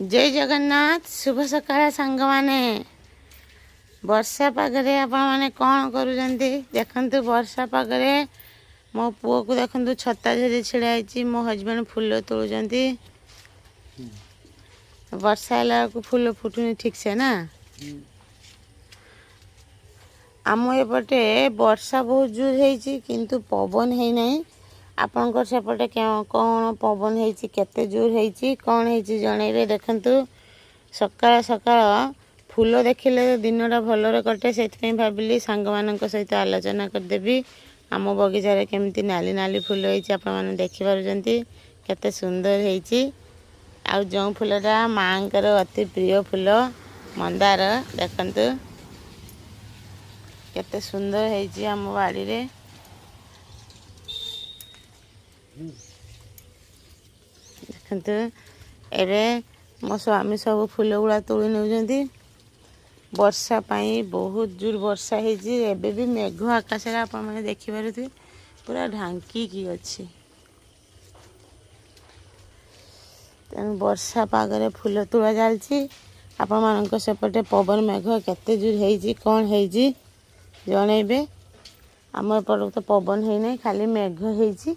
जय जगन्नाथ शुभ सकाळ सांग माने वर्षा पागरे आपण माने कौन करूचंती देखंतु वर्षा पागरे मो पुओ को देखंतु छत्ता धरी छिड़ा आइची मो हस्बैंड फूल तोड़ुचंती वर्षा आला को फूल फुटुनी ठीक से ना आम एपटे वर्षा बहुत जोर है किंतु पवन है नहीं आपंकर सेपटे कौन पवन है केते जोर है कौन है जनइबे देखंतु सकाळ सकाळ फूल देखिले दिनटा भलरे कटे से भाविली सांग मानक सहित आलोचना करदेवी आम बगीचारे केमती नाली नाली फूल होइछि आपण माने देखि पारुचंती केते सुंदर होइछि आ जो फूलटा मांकर अति प्रिय फूल मंदार देखंतु केते सुंदर होइछि आम बाड़ी रे देखंतु एबे मो स्वामी सब फूल गुड़ा तोड़ी नौजंती वर्षा पाई बहुत जोर वर्षा होइछि एबे भी मेघ आकाश रे आपण माने देखि पारुथि पूरा ढांकी की अछि तेन वर्षा पागरे फूल तोड़ा जालछि आपण मानक सेपटे पवन मेघ केते जोर होइछि कोन होइछि जणैबे आम एपट तो पवन है नहीं खाली मेघ होइछि।